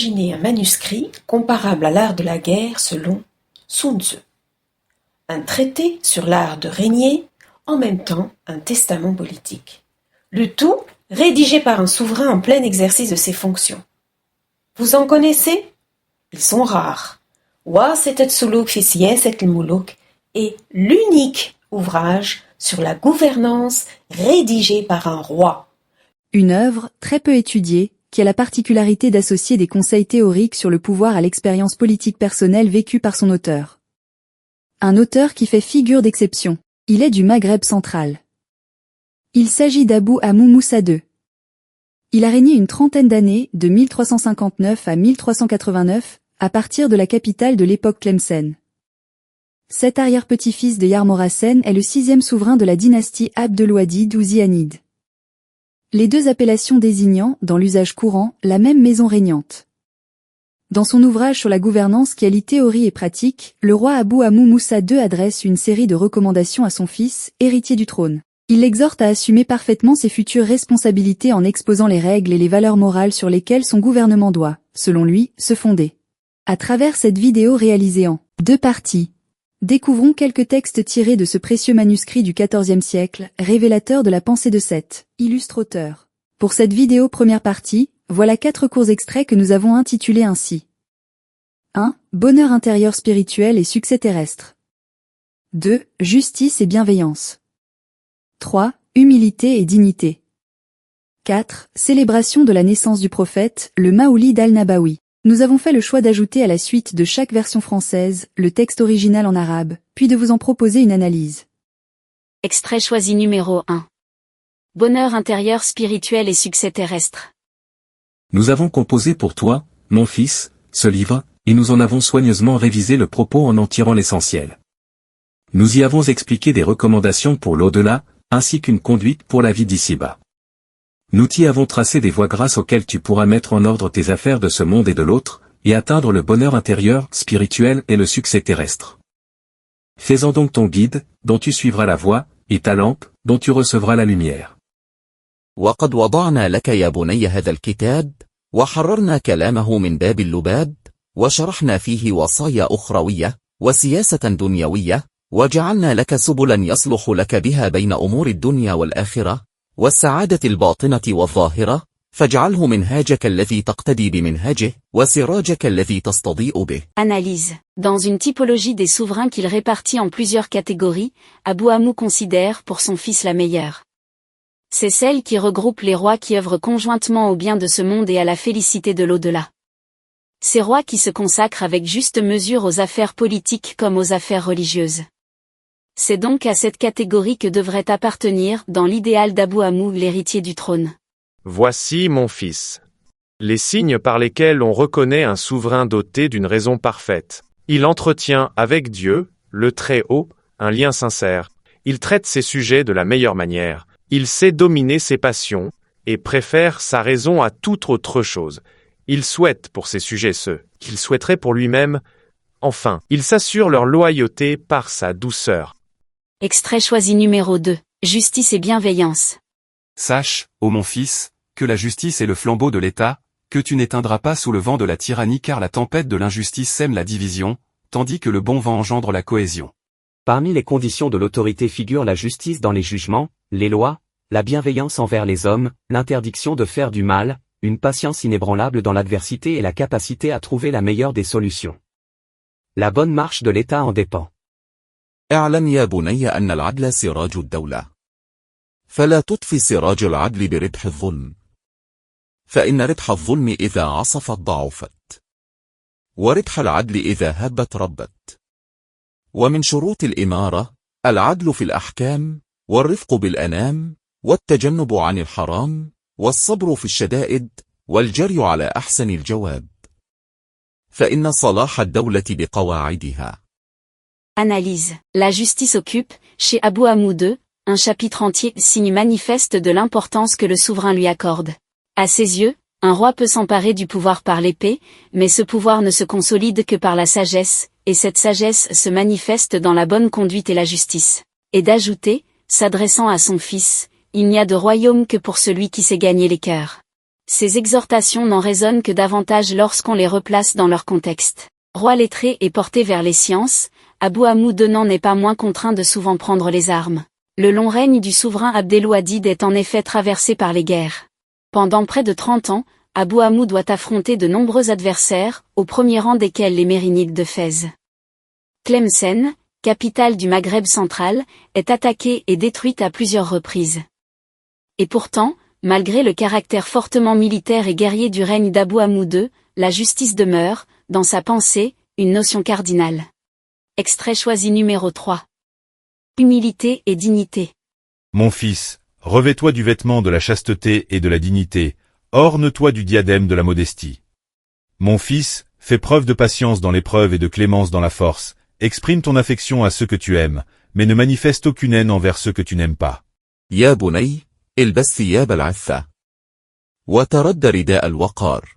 Imaginez un manuscrit comparable à l'art de la guerre selon Sun Tzu. Un traité sur l'art de régner, en même temps un testament politique. Le tout rédigé par un souverain en plein exercice de ses fonctions. Vous en connaissez? Ils sont rares. Wasitat Suluk fi Siyasat al-Muluk est l'unique ouvrage sur la gouvernance rédigé par un roi. Une œuvre très peu étudiée, qui a la particularité d'associer des conseils théoriques sur le pouvoir à l'expérience politique personnelle vécue par son auteur. Un auteur qui fait figure d'exception. Il est du Maghreb central. Il s'agit d'Abou Amou Moussa II. Il a régné une trentaine d'années, de 1359 à 1389, à partir de la capitale de l'époque Tlemcen. Cet arrière-petit-fils de Yarmorasen est le 6e souverain de la dynastie Abdelouadid ou Zianide. Les deux appellations désignant, dans l'usage courant, la même maison régnante. Dans son ouvrage sur la gouvernance qui allie théorie et pratique, le roi Abou Amou Moussa II adresse une série de recommandations à son fils, héritier du trône. Il l'exhorte à assumer parfaitement ses futures responsabilités en exposant les règles et les valeurs morales sur lesquelles son gouvernement doit, selon lui, se fonder. À travers cette vidéo réalisée en 2 parties, découvrons quelques textes tirés de ce précieux manuscrit du XIVe siècle, révélateur de la pensée de cet illustre auteur. Pour cette vidéo première partie, voilà 4 courts extraits que nous avons intitulés ainsi. 1. Bonheur intérieur spirituel et succès terrestre. 2. Justice et bienveillance. 3. Humilité et dignité. 4. Célébration de la naissance du prophète, le Maoulid al-Nabawi. Nous avons fait le choix d'ajouter à la suite de chaque version française, le texte original en arabe, puis de vous en proposer une analyse. Extrait choisi numéro 1. Bonheur intérieur spirituel et succès terrestre. Nous avons composé pour toi, mon fils, ce livre, et nous en avons soigneusement révisé le propos en tirant l'essentiel. Nous y avons expliqué des recommandations pour l'au-delà, ainsi qu'une conduite pour la vie d'ici-bas. Nous t'y avons tracé des voies grâce auxquelles tu pourras mettre en ordre tes affaires de ce monde et de l'autre, et atteindre le bonheur intérieur, spirituel et le succès terrestre. Fais-en donc ton guide, dont tu suivras la voie, et ta lampe, dont tu recevras la lumière. وقد وضعنا لك يا بني هذا الكتاب، وحررنا كلامه من باب اللباب، وشرحنا فيه وصايا أخروية، وسياسة دنيوية، وجعلنا لك سبلا يصلح لك بها بين أمور الدنيا والآخرة، والسعادة الباطنة والظاهرة، فاجعله منهاجك الذي تقتدي بمنهجه، وسراجك الذي تستضيء به. Analyse. Dans une typologie des souverains qu'il répartit en plusieurs catégories, Abou Amou considère pour son fils la meilleure. C'est celle qui regroupe les rois qui œuvrent conjointement au bien de ce monde et à la félicité de l'au-delà. Ces rois qui se consacrent avec juste mesure aux affaires politiques comme aux affaires religieuses. C'est donc à cette catégorie que devrait appartenir, dans l'idéal d'Abou Amou, l'héritier du trône. Voici mon fils. Les signes par lesquels on reconnaît un souverain doté d'une raison parfaite. Il entretient avec Dieu, le Très-Haut, un lien sincère. Il traite ses sujets de la meilleure manière. Il sait dominer ses passions, et préfère sa raison à toute autre chose. Il souhaite pour ses sujets ce qu'il souhaiterait pour lui-même. Enfin, il s'assure leur loyauté par sa douceur. Extrait choisi numéro 2. Justice et bienveillance. Sache, ô mon fils, que la justice est le flambeau de l'État, que tu n'éteindras pas sous le vent de la tyrannie car la tempête de l'injustice sème la division, tandis que le bon vent engendre la cohésion. Parmi les conditions de l'autorité figure la justice dans les jugements, les lois, la bienveillance envers les hommes, l'interdiction de faire du mal, une patience inébranlable dans l'adversité et la capacité à trouver la meilleure des solutions. La bonne marche de l'État en dépend. اعلم يا بني أن العدل سراج الدولة. فلا تطفي سراج العدل بربح الظلم. فإن ربح الظلم إذا عصفت ضعفت. وربح العدل إذا هبت ربت. ومن شروط الإمارة، العدل في الأحكام، والرفق بالأنام، والتجنب عن الحرام، والصبر في الشدائد، والجري على أحسن الجواب. فإن صلاح الدولة بقواعدها. Analyse. La justice occupe, chez Abou Amou II, un chapitre entier, signe manifeste de l'importance que le souverain lui accorde. À ses yeux, un roi peut s'emparer du pouvoir par l'épée, mais ce pouvoir ne se consolide que par la sagesse, et cette sagesse se manifeste dans la bonne conduite et la justice. Et d'ajouter, s'adressant à son fils, il n'y a de royaume que pour celui qui sait gagner les cœurs. Ces exhortations n'en résonnent que davantage lorsqu'on les replace dans leur contexte. Roi lettré et porté vers les sciences, Abou Hamoud II n'en est pas moins contraint de souvent prendre les armes. Le long règne du souverain Abdelouadid est en effet traversé par les guerres. Pendant près de 30 ans, Abou Hamoud doit affronter de nombreux adversaires, au premier rang desquels les Mérinides de Fès. Tlemcen, capitale du Maghreb central, est attaquée et détruite à plusieurs reprises. Et pourtant, malgré le caractère fortement militaire et guerrier du règne d'Abou Hamoud II, la justice demeure, dans sa pensée, une notion cardinale. Extrait choisi numéro 3. Humilité et dignité. Mon fils, revêt-toi du vêtement de la chasteté et de la dignité, orne-toi du diadème de la modestie. Mon fils, fais preuve de patience dans l'épreuve et de clémence dans la force, exprime ton affection à ceux que tu aimes, mais ne manifeste aucune haine envers ceux que tu n'aimes pas. يا بني البس ثياب العفة وترد رداء الوقار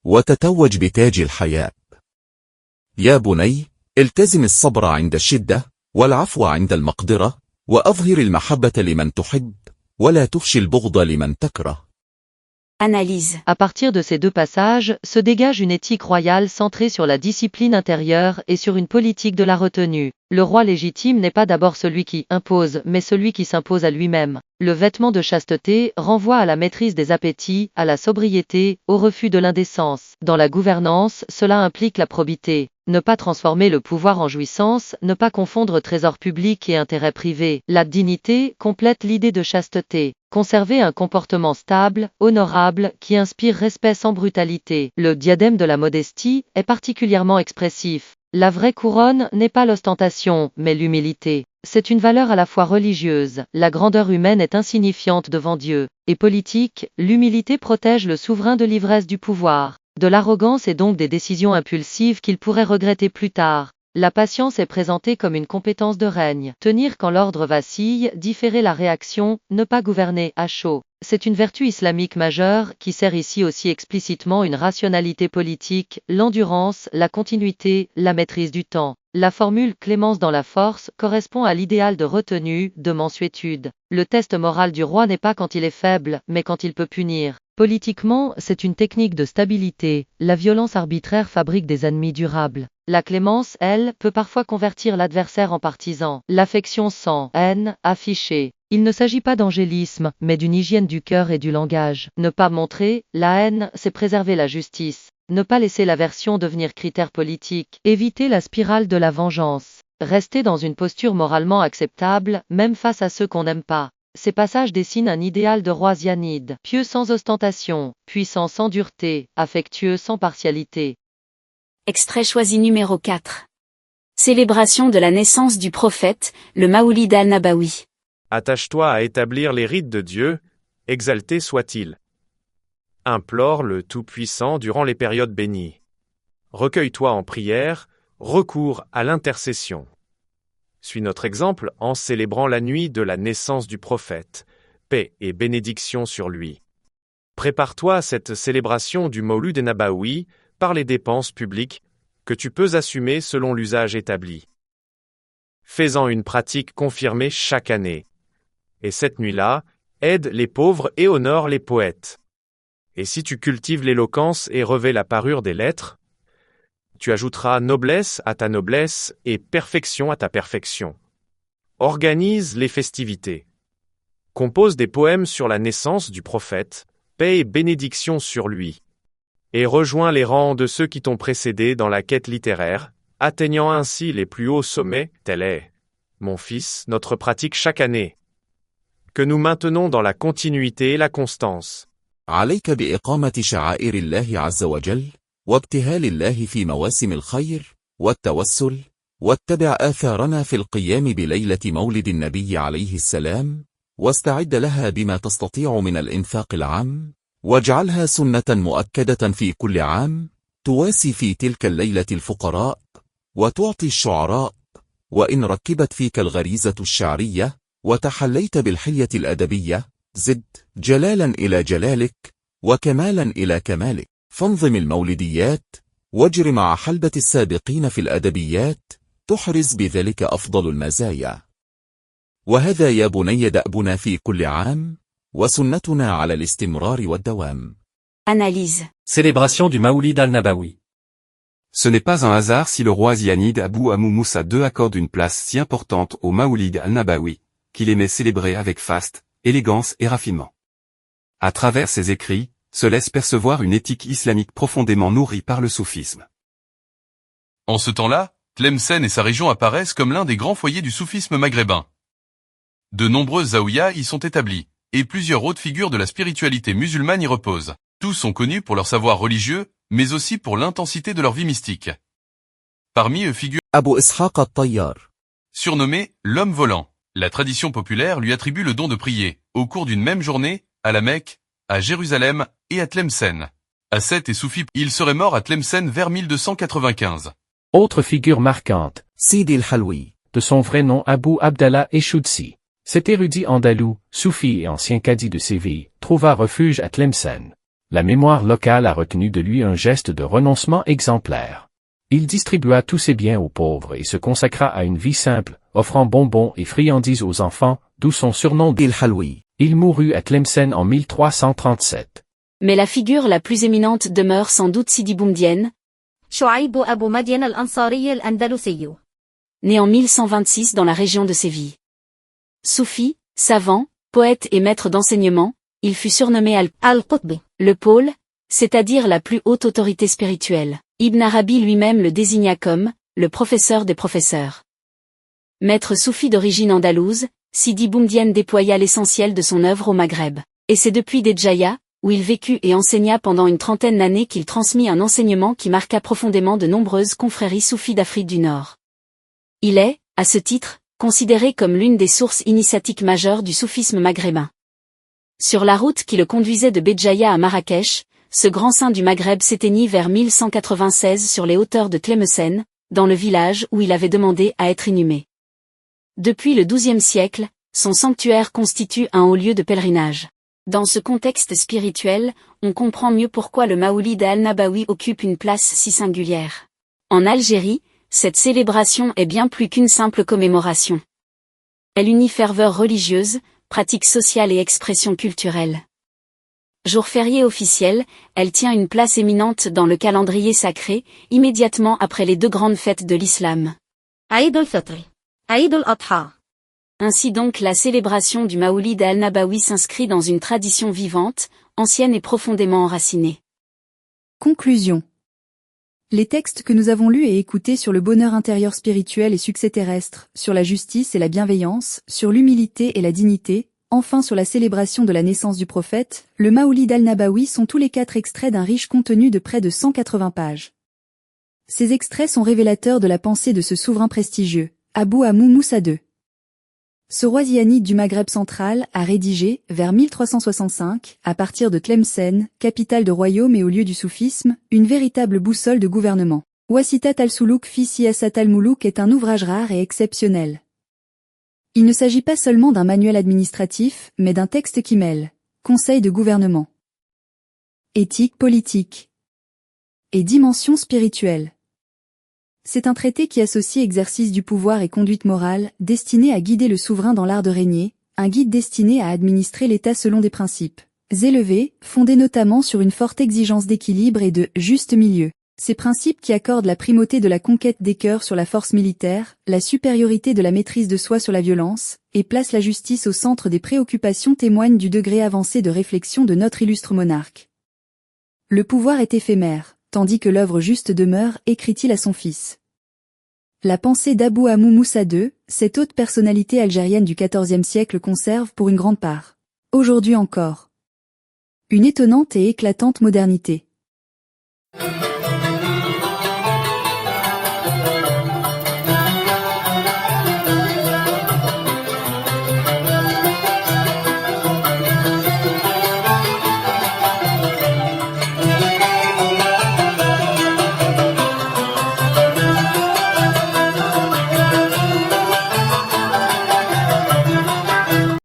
وتتوج بتاج الحياء. يا بني التزم الصبر عند الشدة والعفو عند المقدرة وأظهر المحبة لمن تحب ولا تفشي البغض لمن تكره. Analyse. À partir de ces deux passages, se dégage une éthique royale centrée sur la discipline intérieure et sur une politique de la retenue. Le roi légitime n'est pas d'abord celui qui impose, mais celui qui s'impose à lui-même. Le vêtement de chasteté renvoie à la maîtrise des appétits, à la sobriété, au refus de l'indécence. Dans la gouvernance, cela implique la probité. Ne pas transformer le pouvoir en jouissance, ne pas confondre trésor public et intérêt privé. La dignité complète l'idée de chasteté. Conserver un comportement stable, honorable, qui inspire respect sans brutalité. Le diadème de la modestie est particulièrement expressif. La vraie couronne n'est pas l'ostentation, mais l'humilité. C'est une valeur à la fois religieuse, la grandeur humaine est insignifiante devant Dieu, et politique, l'humilité protège le souverain de l'ivresse du pouvoir, de l'arrogance et donc des décisions impulsives qu'il pourrait regretter plus tard. La patience est présentée comme une compétence de règne. Tenir quand l'ordre vacille, différer la réaction, ne pas gouverner à chaud. C'est une vertu islamique majeure qui sert ici aussi explicitement une rationalité politique, l'endurance, la continuité, la maîtrise du temps. La formule clémence dans la force correspond à l'idéal de retenue, de mansuétude. Le test moral du roi n'est pas quand il est faible, mais quand il peut punir. Politiquement, c'est une technique de stabilité. La violence arbitraire fabrique des ennemis durables. La clémence, elle, peut parfois convertir l'adversaire en partisan. L'affection sans haine, affichée. Il ne s'agit pas d'angélisme, mais d'une hygiène du cœur et du langage. Ne pas montrer la haine, c'est préserver la justice. Ne pas laisser l'aversion devenir critère politique. Éviter la spirale de la vengeance. Rester dans une posture moralement acceptable, même face à ceux qu'on n'aime pas. Ces passages dessinent un idéal de roi zianide, pieux sans ostentation, puissant sans dureté, affectueux sans partialité. Extrait choisi numéro 4. Célébration de la naissance du prophète, le Maoulid al-Nabawi. Attache-toi à établir les rites de Dieu, exalté soit-il. Implore le Tout-Puissant durant les périodes bénies. Recueille-toi en prière, recours à l'intercession. Suis notre exemple en célébrant la nuit de la naissance du prophète, paix et bénédiction sur lui. Prépare-toi à cette célébration du Maouloud Nabawi par les dépenses publiques que tu peux assumer selon l'usage établi. Fais-en une pratique confirmée chaque année. Et cette nuit-là, aide les pauvres et honore les poètes. Et si tu cultives l'éloquence et revêts la parure des lettres, tu ajouteras noblesse à ta noblesse et perfection à ta perfection. Organise les festivités. Compose des poèmes sur la naissance du prophète, paix et bénédiction sur lui. Et rejoins les rangs de ceux qui t'ont précédé dans la quête littéraire, atteignant ainsi les plus hauts sommets, telle est, mon fils, notre pratique chaque année, que nous maintenons dans la continuité et la constance. عليك بإقامة شعائر الله عز وجل وابتهال الله في مواسم الخير والتوسل واتبع آثارنا في القيام بليلة مولد النبي عليه السلام واستعد لها بما تستطيع من الإنفاق العام واجعلها سنة مؤكدة في كل عام تواسي في تلك الليلة الفقراء وتعطي الشعراء وإن ركبت فيك الغريزة الشعرية وتحليت بالحلية الأدبية زد جلالا إلى جلالك وكمالا إلى كمالك فانظم المولديات واجر مع حلبة السابقين في الأدبيات تحرز بذلك أفضل المزايا وهذا يا بني دأبنا في كل عام وسنتنا على الاستمرار والدوام. Analyse. Célébration du Maoulid al-Nabawi. Ce n'est pas un hasard si le roi Zianide Abou Amou Moussa II accorde une place si importante au Maoulid al-Nabawi, qu'il aimait célébrer avec faste, élégance et raffinement. À travers ses écrits, se laisse percevoir une éthique islamique profondément nourrie par le soufisme. En ce temps-là, Tlemcen et sa région apparaissent comme l'un des grands foyers du soufisme maghrébin. De nombreuses zaouïas y sont établies, et plusieurs hautes figures de la spiritualité musulmane y reposent. Tous sont connus pour leur savoir religieux, mais aussi pour l'intensité de leur vie mystique. Parmi eux figure Abu Ishaq al-Tayyar. Surnommé l'homme volant. La tradition populaire lui attribue le don de prier, au cours d'une même journée, à la Mecque, à Jérusalem et à Tlemcen. Ascète et soufi, il serait mort à Tlemcen vers 1295. Autre figure marquante. Sidi al-Halwi. De son vrai nom Abu Abdallah Eshudsi. Cet érudit andalou, soufi et ancien cadi de Séville, trouva refuge à Tlemcen. La mémoire locale a retenu de lui un geste de renoncement exemplaire. Il distribua tous ses biens aux pauvres et se consacra à une vie simple, offrant bonbons et friandises aux enfants, d'où son surnom al-Halwi. Il mourut à Tlemcen en 1337. Mais la figure la plus éminente demeure sans doute Sidi Boumedienne, شعيب أبو مدين الأنصاري الأندلسي. né en 1126 dans la région de Séville. Soufi, savant, poète et maître d'enseignement, il fut surnommé Al-Qutb, le pôle, c'est-à-dire la plus haute autorité spirituelle. Ibn Arabi lui-même le désigna comme le professeur des professeurs. Maître soufi d'origine andalouse, Sidi Boumedienne déploya l'essentiel de son œuvre au Maghreb. Et c'est depuis Béjaïa, où il vécut et enseigna pendant une trentaine d'années qu'il transmit un enseignement qui marqua profondément de nombreuses confréries soufis d'Afrique du Nord. Il est, à ce titre, considéré comme l'une des sources initiatiques majeures du soufisme maghrébin. Sur la route qui le conduisait de Béjaïa à Marrakech, ce grand saint du Maghreb s'éteignit vers 1196 sur les hauteurs de Tlemcen, dans le village où il avait demandé à être inhumé. Depuis le XIIe siècle, son sanctuaire constitue un haut lieu de pèlerinage. Dans ce contexte spirituel, on comprend mieux pourquoi le Maoulid al-Nabawi occupe une place si singulière. En Algérie, cette célébration est bien plus qu'une simple commémoration. Elle unit ferveur religieuse, pratique sociale et expression culturelle. Jour férié officiel, elle tient une place éminente dans le calendrier sacré, immédiatement après les deux grandes fêtes de l'islam. Aïd al-Fitr, Aïd al-Adha. Ainsi donc la célébration du Maoulid al-Nabawi s'inscrit dans une tradition vivante, ancienne et profondément enracinée. Conclusion. Les textes que nous avons lus et écoutés sur le bonheur intérieur spirituel et succès terrestre, sur la justice et la bienveillance, sur l'humilité et la dignité, enfin sur la célébration de la naissance du prophète, le Maoulid al-Nabawi sont tous les 4 extraits d'un riche contenu de près de 180 pages. Ces extraits sont révélateurs de la pensée de ce souverain prestigieux, Abou Amou Moussa II. Ce roi zianide du Maghreb central a rédigé, vers 1365, à partir de Tlemcen, capitale de royaume et au lieu du soufisme, une véritable boussole de gouvernement. Wassitat al-Soulouk fi Siyasat al-Moulouk est un ouvrage rare et exceptionnel. Il ne s'agit pas seulement d'un manuel administratif, mais d'un texte qui mêle conseil de gouvernement, éthique politique et dimension spirituelle. C'est un traité qui associe exercice du pouvoir et conduite morale, destiné à guider le souverain dans l'art de régner, un guide destiné à administrer l'État selon des principes élevés, fondés notamment sur une forte exigence d'équilibre et de juste milieu. Ces principes qui accordent la primauté de la conquête des cœurs sur la force militaire, la supériorité de la maîtrise de soi sur la violence, et placent la justice au centre des préoccupations témoignent du degré avancé de réflexion de notre illustre monarque. Le pouvoir est éphémère, tandis que l'œuvre juste demeure, écrit-il à son fils. La pensée d'Abou Amou Moussa II, cette haute personnalité algérienne du XIVe siècle conserve pour une grande part, aujourd'hui encore, une étonnante et éclatante modernité.